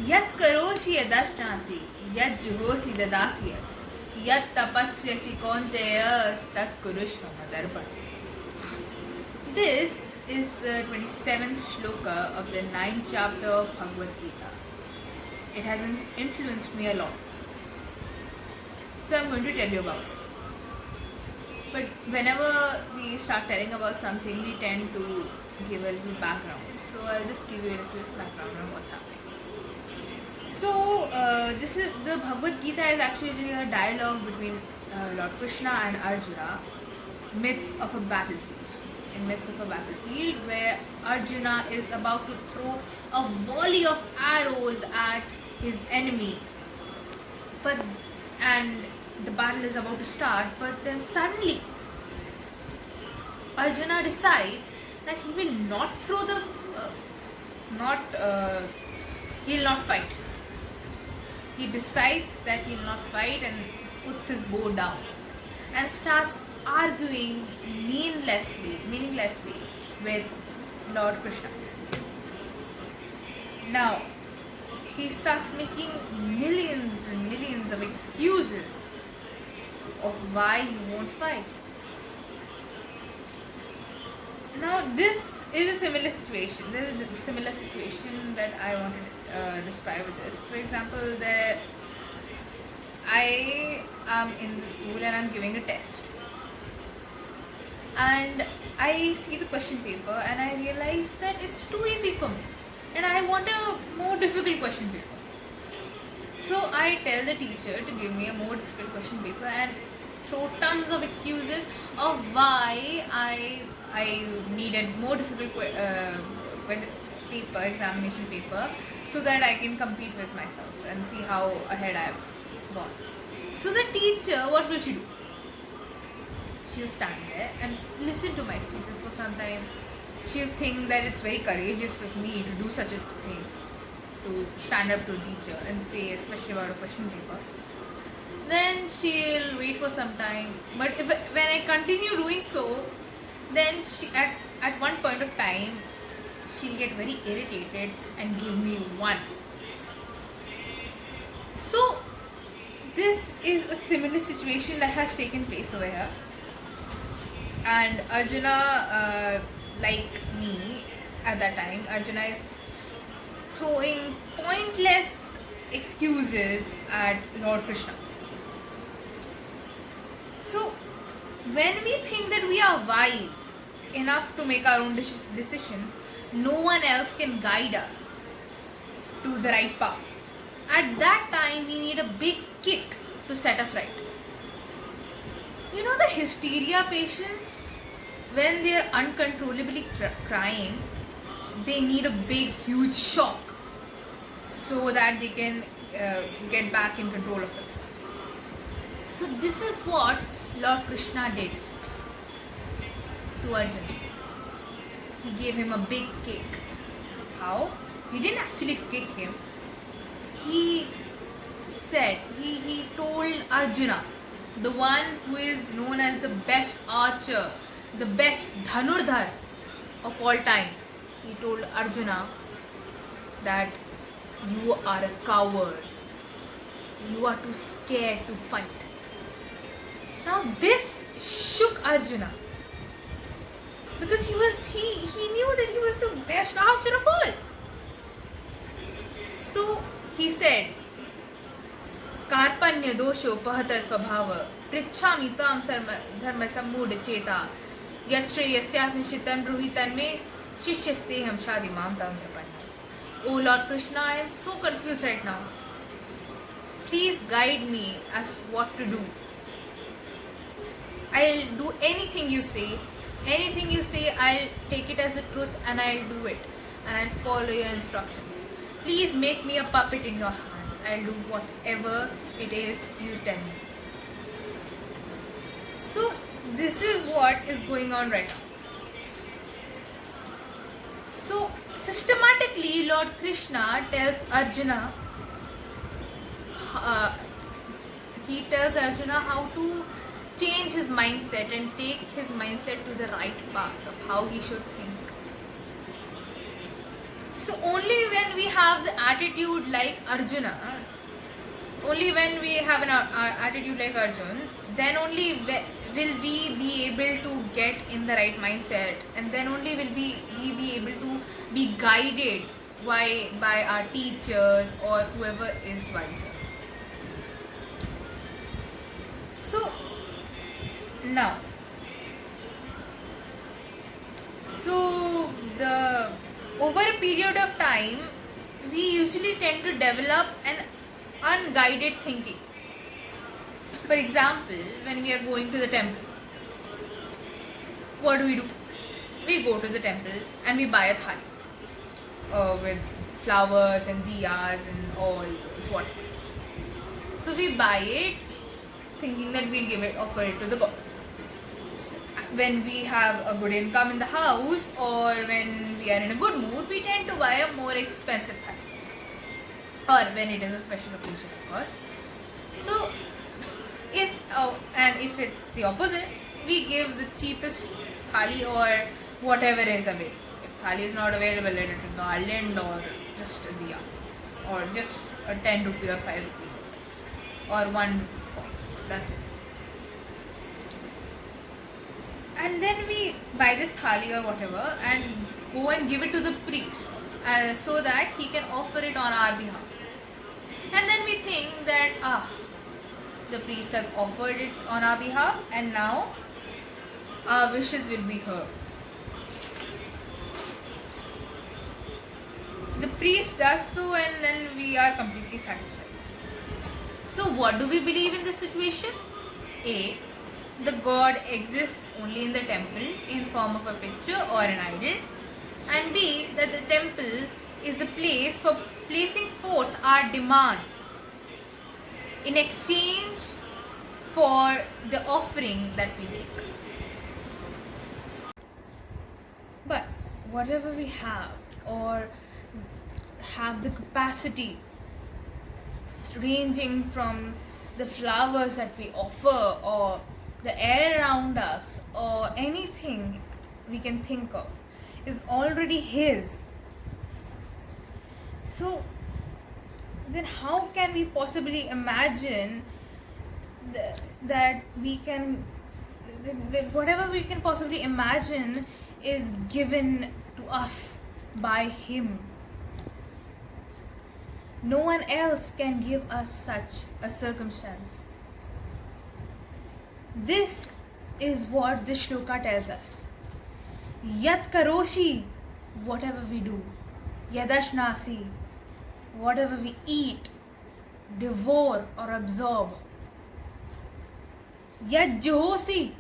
यत् करोषि यदश्नासि यत् जुहोसि ददासि यत् तपस्यसि कौन्तेय तत् कुरुष्व मदर्पणम्. This is the 27th shloka of the 9th chapter of Bhagavad Gita. It has influenced me a lot. So I'm going to tell you about it. But whenever we start telling about something, we tend to give a little background. So I'll just give you a little background on what's happening. So this is the Bhagavad Gita is actually a dialogue between Lord Krishna and Arjuna, midst of a battlefield. In midst of a battlefield where Arjuna is about to throw a volley of arrows at his enemy, and the battle is about to start, but then suddenly Arjuna decides that he will not throw the he will not fight. He decides that he will not fight and puts his bow down and starts arguing meaninglessly with Lord Krishna. Now, he starts making millions and millions of excuses of why he won't fight. Now, this is a similar situation. There is a similar situation that I want to describe with this. For example, I am in the school and I'm giving a test. And I see the question paper and I realize that it's too easy for me. And I want a more difficult question paper. So I tell the teacher to give me a more difficult question paper and throw tons of excuses of why I needed more difficult examination paper, so that I can compete with myself and see how ahead I have gone. So the teacher, what will she do? She'll stand there and listen to my excuses for some time. She'll think that it's very courageous of me to do such a thing, to stand up to a teacher and say, especially about a question paper. Then she'll wait for some time. But when I continue doing so, then she at one point of time, she'll get very irritated and give me one. So this is a similar situation that has taken place over here. And Arjuna, like me at that time, Arjuna is throwing pointless excuses at Lord Krishna. So when we think that we are wise enough to make our own decisions, no one else can guide us to the right path. At that time, we need a big kick to set us right. You know the hysteria patients, when they are uncontrollably crying, they need a big, huge shock so that they can get back in control of themselves. So this is what Lord Krishna did to Arjuna. He gave him a big kick. How? He didn't actually kick him. He said, he told Arjuna, the one who is known as the best archer, the best Dhanurdhar of all time, he told Arjuna that you are a coward. You are too scared to fight. Now this shook Arjuna, because he knew that he was the best archer of all. So he said, Karpanya dosho pahata svabhava prichhami tam dharma sammudha cheta yatre yasyat nishitam bruhitan me shishyasteham shadi mam tam drapanya. Oh Lord Krishna, I am so confused right now. Please guide me as what to do. I'll do anything you say. Anything you say, I'll take it as a truth and I'll do it. And I'll follow your instructions. Please make me a puppet in your hands. I'll do whatever it is you tell me. So this is what is going on right now. So systematically, Lord Krishna tells Arjuna, he tells Arjuna how to change his mindset and take his mindset to the right path of how he should think. So only when we have have the attitude like Arjuna, only when we have an attitude like Arjun's, then only will we be able to get in the right mindset, and then only will we be able to be guided by our teachers or whoever is wiser. So now, over a period of time, we usually tend to develop an unguided thinking. For example, when we are going to the temple, what do? We go to the temple and we buy a thali with flowers and diyas and all those whatnot. So we buy it thinking that we'll offer it to the god. When we have a good income in the house, or when we are in a good mood, we tend to buy a more expensive thali, or when it is a special occasion, of course. So if it's the opposite, we give the cheapest thali or whatever is available. If thali is not available, let it be garland or just a diya, or just a 10 rupee or 5 rupee or 1 point. That's it. And then we buy this thali or whatever and go and give it to the priest so that he can offer it on our behalf. And then we think that the priest has offered it on our behalf and now our wishes will be heard. The priest does so and then we are completely satisfied. So what do we believe in this situation? A, the god exists only in the temple in form of a picture or an idol, and B, that the temple is the place for placing forth our demands in exchange for the offering that we make. But whatever we have or have the capacity, ranging from the flowers that we offer or the air around us or anything we can think of, is already his. So then how can we possibly imagine that we can, whatever we can possibly imagine is given to us by him? No one else can give us such a circumstance. This is what this shloka tells us. Yat karoshi, whatever we do. Yadashnasi, whatever we eat, devour or absorb. Yat johosi,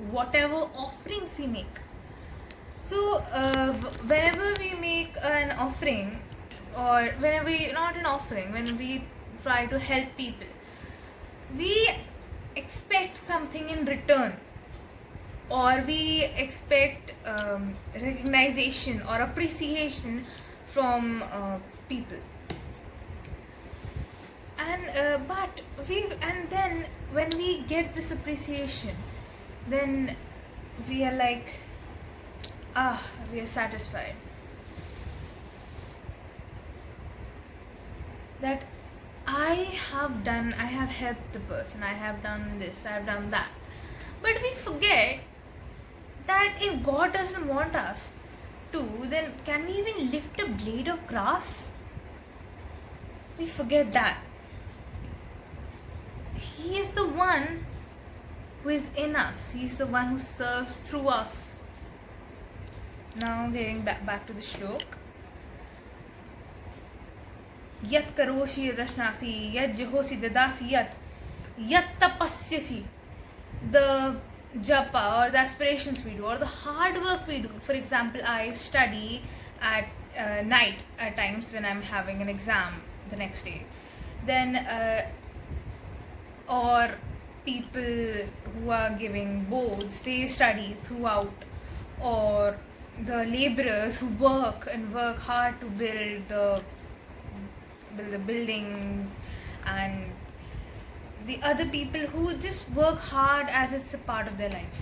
whatever offerings we make. So whenever we make an offering, or whenever not an offering, when we try to help people, we expect something in return, or we expect recognition or appreciation from people. And then when we get this appreciation, then we are like, we are satisfied. That I have helped the person, I have done this, I have done that. But we forget that if God doesn't want us to, then can we even lift a blade of grass? We forget that. He is the one who is in us. He is the one who serves through us. Now getting back to the shlok. Yat karoshi yadashnasi, yat jihosi dadasi yat tapasyasi. The japa or the aspirations we do or the hard work we do. For example, I study at night at times when I'm having an exam the next day. Then or people who are giving boards, they study throughout. Or the laborers who work hard to build the buildings, and the other people who just work hard as it's a part of their life.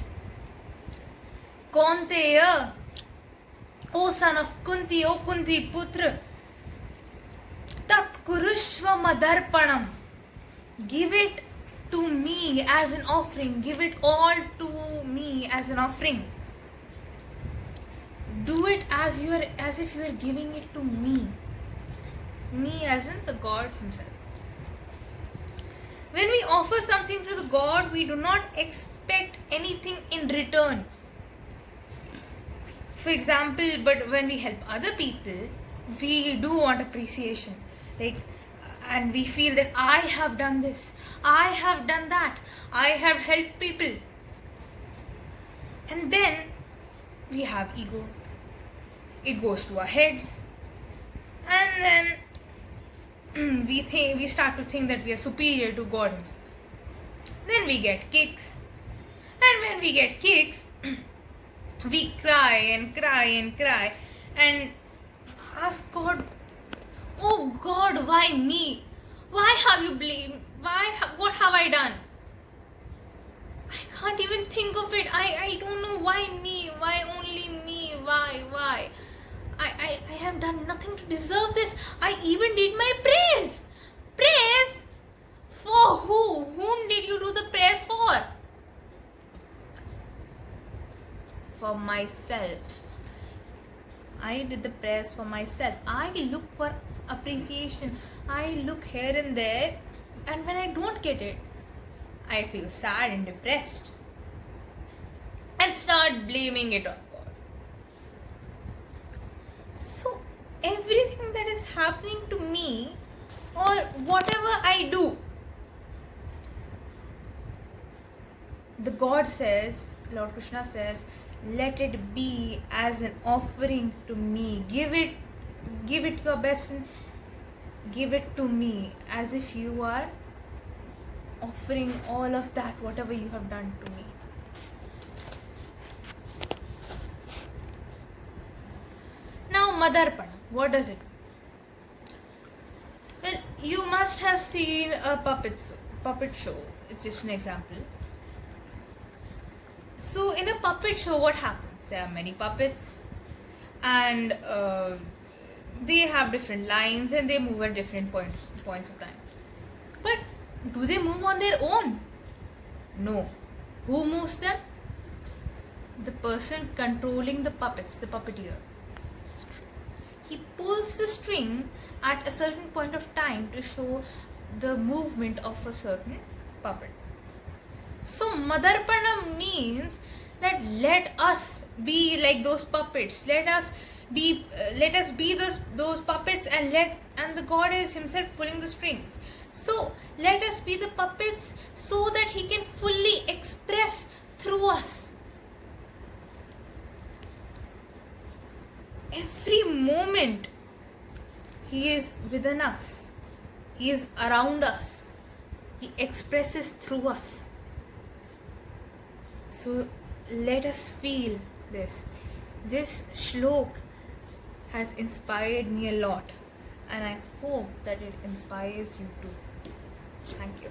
Kaunteya, O son of Kunti, O Kunti Putra, Kurushva Madarpanam. Give it to me as an offering. Give it all to me as an offering. Do it as if you are giving it to me. Me as in the God himself. When we offer something to the God, we do not expect anything in return. For example, but when we help other people, we do want appreciation. And we feel that I have done this, I have done that, I have helped people. And then we have ego. It goes to our heads. And then we start to think that we are superior to God himself. Then we get kicks. And when we get kicks, we cry and cry and cry and ask God, oh God, why me? Why have you blamed? What have I done? I can't even think of it. I don't know why me? Why only me? Why? I have done nothing to deserve this. I even did my praise. Praise? For who? Whom did you do the praise for? For myself. I did the praise for myself. I look for appreciation. I look here and there, and when I don't get it, I feel sad and depressed and start blaming it on God. So everything that is happening to me or whatever I do, the God says, Lord Krishna says, let it be as an offering to me. Give it your best and give it to me as if you are offering all of that, whatever you have done to me. Now, Madarpana, what does it mean? Well, you must have seen a puppet show. It's just an example. So in a puppet show, what happens? There are many puppets and they have different lines and they move at different points of time. But do they move on their own? No. Who moves them? The person controlling the puppets, the puppeteer. He pulls the string at a certain point of time to show the movement of a certain puppet. So Madarpana means that let us be like those puppets. Let us be those puppets, and the God is himself pulling the strings. So let us be the puppets so that he can fully express through us. Every moment he is within us. He is around us. He expresses through us. So let us feel this. This shlok has inspired me a lot, and I hope that it inspires you too. Thank you.